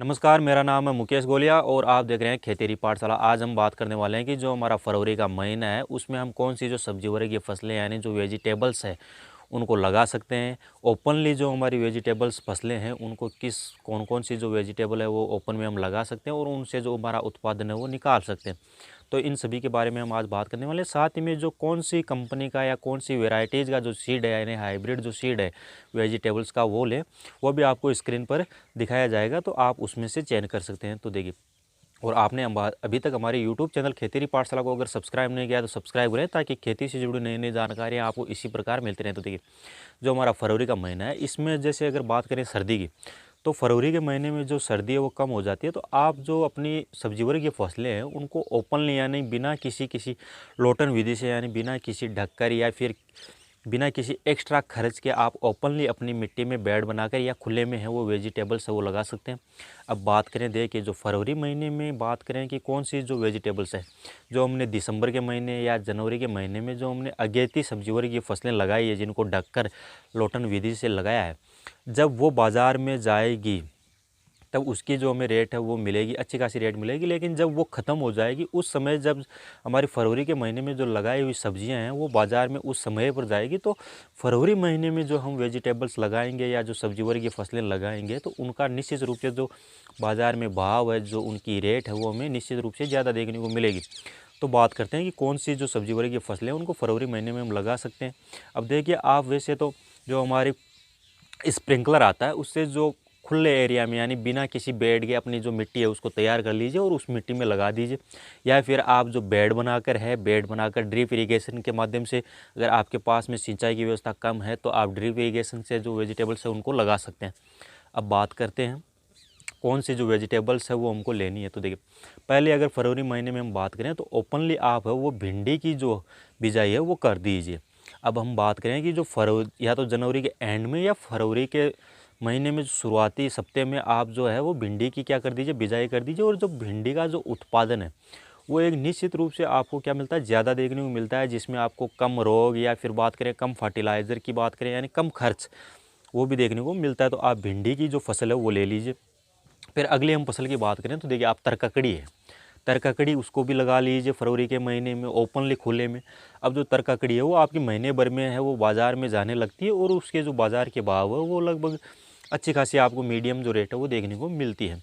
नमस्कार, मेरा नाम है मुकेश गोलिया और आप देख रहे हैं खेतेरी पाठशाला। आज हम बात करने वाले हैं कि जो हमारा फरवरी का महीना है उसमें हम कौन सी जो सब्जी वर्ग की फसलें यानी जो वेजिटेबल्स है उनको लगा सकते हैं। ओपनली जो हमारी वेजिटेबल्स फसलें हैं उनको कौन कौन सी जो वेजिटेबल है वो ओपन में हम लगा सकते हैं और उनसे जो हमारा उत्पादन है वो निकाल सकते हैं। तो इन सभी के बारे में हम आज बात करने वाले हैं। साथ ही में जो कौन सी कंपनी का या कौन सी वेराइटीज़ का जो सीड है यानी हाइब्रिड जो सीड है वेजिटेबल्स का वो लें, वो भी आपको स्क्रीन पर दिखाया जाएगा, तो आप उसमें से चयन कर सकते हैं। तो देखिए, और आपने अभी तक हमारे यूट्यूब चैनल खेतेरी पाठशाला को अगर सब्सक्राइब नहीं किया तो सब्सक्राइब करें, ताकि खेती से जुड़ी नई नई जानकारियाँ आपको इसी प्रकार मिलती रहें। तो देखिए, जो हमारा फरवरी का महीना है इसमें जैसे अगर बात करें सर्दी की, तो फरवरी के महीने में जो सर्दी है वो कम हो जाती है। तो आप जो अपनी सब्जी वर्ग की फसलें हैं उनको ओपनली यानी बिना किसी किसी लोटन विधि से यानी बिना किसी ढककर या फिर बिना किसी एक्स्ट्रा खर्च के आप ओपनली अपनी मिट्टी में बेड बनाकर या खुले में है वो वेजिटेबल्स है वो लगा सकते हैं। अब बात करें देखिए, जो फरवरी महीने में बात करें कि कौन सी जो वेजिटेबल्स है जो हमने दिसंबर के महीने या जनवरी के महीने में जो हमने अगेती सब्जी वर्ग की फसलें लगाई है जिनको ढककर लोटन विधि से लगाया है, जब वो बाज़ार में जाएगी तब उसकी जो हमें रेट है वो मिलेगी, अच्छी खासी रेट मिलेगी। लेकिन जब वो ख़त्म हो जाएगी उस समय, जब हमारी फरवरी के महीने में जो लगाई हुई सब्जियां हैं वो बाज़ार में उस समय पर जाएगी, तो फरवरी महीने में जो हम वेजिटेबल्स लगाएंगे या जो सब्जी वर्ग की फसलें लगाएंगे तो उनका निश्चित रूप से जो बाज़ार में भाव है, जो उनकी रेट है वो हमें निश्चित रूप से ज़्यादा देखने को मिलेगी। तो बात करते हैं कि कौन सी जो सब्जी वर्ग की फसलें हैं उनको फरवरी महीने में हम लगा सकते हैं। अब देखिए, आप वैसे तो जो हमारी स्प्रिंकलर आता है उससे जो खुले एरिया में यानी बिना किसी बेड के अपनी जो मिट्टी है उसको तैयार कर लीजिए और उस मिट्टी में लगा दीजिए। या फिर आप जो बेड बनाकर ड्रिप इरिगेशन के माध्यम से, अगर आपके पास में सिंचाई की व्यवस्था कम है तो आप ड्रिप इरिगेशन से जो वेजिटेबल्स है उनको लगा सकते हैं। अब बात करते हैं कौन सी जो वेजिटेबल्स है वो हमको लेनी है। तो देखिए, पहले अगर फरवरी महीने में हम बात करें तो ओपनली आप है वो भिंडी की जो बिजाई है वो कर दीजिए। अब हम बात करें कि जो फरवरी या तो जनवरी के एंड में या फरवरी के महीने में शुरुआती सप्ते में आप जो है वो भिंडी की क्या कर दीजिए, बिजाई कर दीजिए। और जो भिंडी का जो उत्पादन है वो एक निश्चित रूप से आपको क्या मिलता है, ज़्यादा देखने को मिलता है, जिसमें आपको कम रोग या फिर बात करें कम फर्टिलाइज़र की बात करें यानी कम खर्च वो भी देखने को मिलता है। तो आप भिंडी की जो फसल है वो ले लीजिए। फिर अगली हम फसल की बात करें तो देखिए, आप तरककड़ी है, तरककड़ी उसको भी लगा लीजिए फरवरी के महीने में ओपनली खुले में। अब जो तरककड़ी है वो आपके महीने भर में है वो बाज़ार में जाने लगती है और उसके जो बाज़ार के भाव है वो लगभग अच्छी खासी आपको मीडियम जो रेट है वो देखने को मिलती है।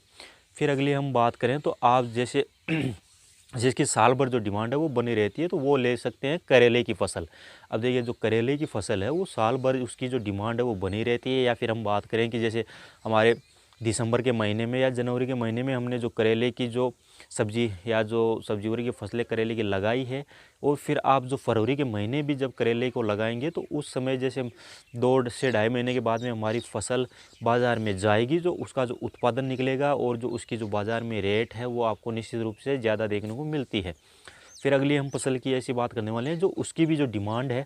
फिर अगली हम बात करें तो आप जैसे जिसकी साल भर जो डिमांड है वो बनी रहती है तो वो ले सकते हैं करेले की फसल। अब देखिए, जो करेले की फसल है वो साल भर उसकी जो डिमांड है वो बनी रहती है। या फिर हम बात करें कि जैसे हमारे दिसंबर के महीने में या जनवरी के महीने में हमने जो करेले की जो सब्जी या जो सब्जी वर्ग की फसलें करेले की लगाई है, और फिर आप जो फरवरी के महीने भी जब करेले को लगाएंगे तो उस समय जैसे 2 से ढाई महीने के बाद में हमारी फसल बाज़ार में जाएगी, जो उसका जो उत्पादन निकलेगा और जो उसकी जो बाज़ार में रेट है वो आपको निश्चित रूप से ज़्यादा देखने को मिलती है। फिर अगली हम फसल की ऐसी बात करने वाले हैं जो उसकी भी जो डिमांड है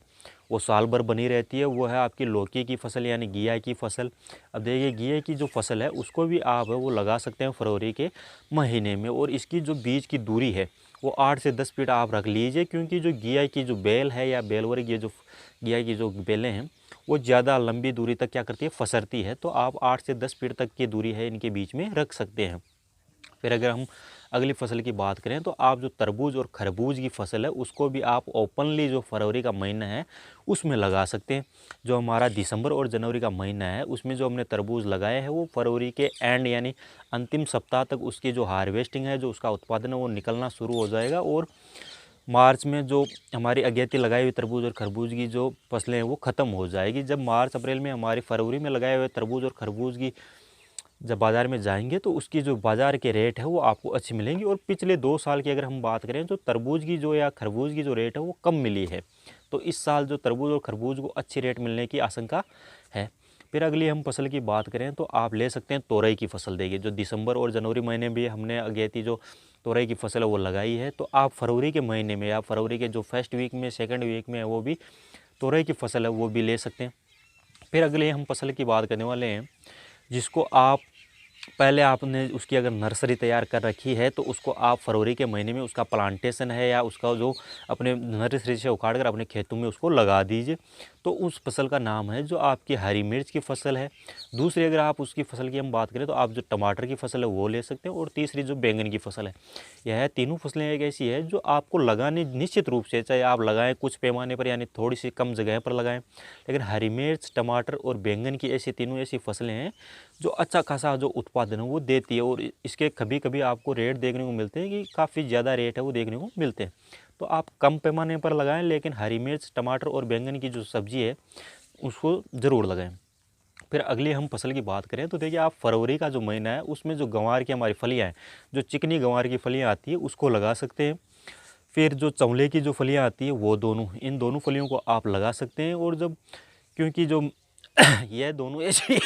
वो साल भर बनी रहती है, वो है आपकी लौकी की फसल यानी घिया की फसल। अब देखिए, घिया की जो फसल है उसको भी आप है वो लगा सकते हैं फरवरी के महीने में, और इसकी जो बीज की दूरी है वो 8 से 10 फीट आप रख लीजिए, क्योंकि जो घिया की जो बेल है या बेल वर्ग ये जो घिया की जो बेलें हैं वो ज़्यादा लंबी दूरी तक क्या करती है, फसरती है। तो आप 8 से 10 फीट तक की दूरी है इनके बीच में रख सकते हैं। फिर अगर हम अगली फसल की बात करें तो आप जो तरबूज और खरबूज की फसल है उसको भी आप ओपनली जो फरवरी का महीना है उसमें लगा सकते हैं। जो हमारा दिसंबर और जनवरी का महीना है उसमें जो हमने तरबूज लगाया है वो फरवरी के एंड यानी अंतिम सप्ताह तक उसकी जो हार्वेस्टिंग है, जो उसका उत्पादन है वो निकलना शुरू हो जाएगा। और मार्च में जो हमारी अगेती लगाई हुई तरबूज और खरबूज की जो फसलें हैं वो ख़त्म हो जाएगी। जब मार्च अप्रैल में हमारी फरवरी में लगाए हुए तरबूज और खरबूज की जब बाज़ार में जाएंगे तो उसकी जो बाज़ार के रेट है वो आपको अच्छी मिलेंगी। और पिछले 2 साल की अगर हम बात करें तो तरबूज की जो या खरबूज की जो रेट है वो कम मिली है। तो इस साल जो तरबूज और खरबूज को अच्छी रेट मिलने की आशंका है। फिर अगली हम फसल की बात करें तो आप ले सकते हैं तोरई की फसल। देखिए, जो दिसंबर और जनवरी महीने में हमने अगेती जो तोरई की फसल है वो लगाई है, तो आप फरवरी के महीने में या फरवरी के जो फर्स्ट वीक में सेकेंड वीक में वो भी तोरई की फसल है वो भी ले सकते हैं। फिर अगले हम फसल की बात करने वाले हैं जिसको आप पहले आपने उसकी अगर नर्सरी तैयार कर रखी है तो उसको आप फरवरी के महीने में उसका प्लांटेशन है या उसका जो अपने नर्सरी से उखाड़ कर अपने खेतों में उसको लगा दीजिए। तो उस फसल का नाम है जो आपकी हरी मिर्च की फसल है। दूसरी अगर आप उसकी फसल की हम बात करें तो आप जो टमाटर की फसल है वो ले सकते हैं, और तीसरी जो बैंगन की फसल है। यह तीनों फसलें एक ऐसी है जो आपको लगानी निश्चित रूप से, चाहे आप लगाएं कुछ पैमाने पर यानी थोड़ी सी कम जगह पर लगाएं, लेकिन हरी मिर्च, टमाटर और बैंगन की ऐसी तीनों ऐसी फसलें हैं जो अच्छा खासा जो उत्पादन है वो देती है। और इसके कभी कभी आपको रेट देखने को मिलते हैं कि काफ़ी ज़्यादा रेट है वो देखने को मिलते हैं। तो आप कम पैमाने पर लगाएं, लेकिन हरी मिर्च, टमाटर और बैंगन की जो सब्ज़ी है उसको ज़रूर लगाएं। फिर अगली हम फसल की बात करें तो देखिए, आप फरवरी का जो महीना है उसमें जो गंवार की हमारी फलियाँ हैं, जो चिकनी गंवार की फलियाँ आती है उसको लगा सकते हैं। फिर जो चंवले की जो फलियाँ आती है वो दोनों, इन दोनों फलियों को आप लगा सकते हैं। और जब, क्योंकि जो यह दोनों ऐसी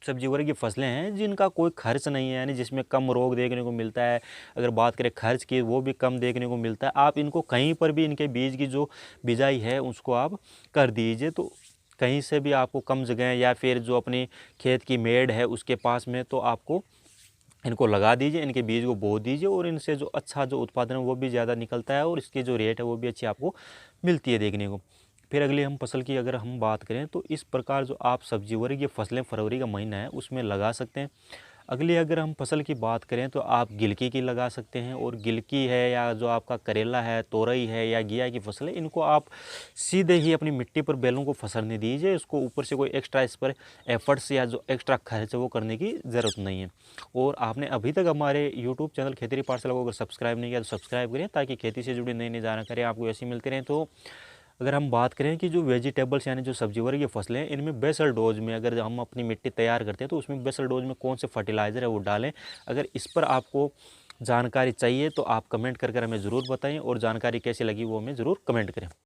सब्जी वर्ग की फसलें हैं जिनका कोई खर्च नहीं है, यानी जिसमें कम रोग देखने को मिलता है। अगर बात करें खर्च की, वो भी कम देखने को मिलता है। आप इनको कहीं पर भी इनके बीज की जो बिजाई है उसको आप कर दीजिए, तो कहीं से भी आपको कम जगह या फिर जो अपनी खेत की मेड़ है उसके पास में, तो आपको इनको लगा दीजिए, इनके बीज को बो दीजिए, और इनसे जो अच्छा जो उत्पादन है वो भी ज़्यादा निकलता है और इसकी जो रेट है वो भी अच्छी आपको मिलती है देखने को। फिर अगली हम फसल की अगर हम बात करें तो इस प्रकार जो आप सब्जी वर्गीय फसलें फरवरी का महीना है उसमें लगा सकते हैं। अगली अगर हम फसल की बात करें तो आप गिलकी की लगा सकते हैं, और गिलकी है या जो आपका करेला है, तोरई है या घिया की फसल है, इनको आप सीधे ही अपनी मिट्टी पर बेलों को फसरने दीजिए। इसको ऊपर से कोई एक्स्ट्रा इस पर एफर्ट्स या जो एक्स्ट्रा खर्च है वो करने की ज़रूरत नहीं है। और आपने अभी तक हमारे यूट्यूब चैनल खेती पाठशाला को अगर सब्सक्राइब नहीं किया तो सब्सक्राइब करें, ताकि खेती से जुड़ी नई नई जानकारी आपको ऐसी मिलती रहें। तो अगर हम बात करें कि जो वेजिटेबल्स यानी जो सब्जी वर्गीय फसलें हैं, इनमें बेसल डोज में अगर हम अपनी मिट्टी तैयार करते हैं तो उसमें बेसल डोज में कौन से फर्टिलाइज़र है वो डालें। अगर इस पर आपको जानकारी चाहिए तो आप कमेंट कर हमें ज़रूर बताएं, और जानकारी कैसी लगी वो हमें ज़रूर कमेंट करें।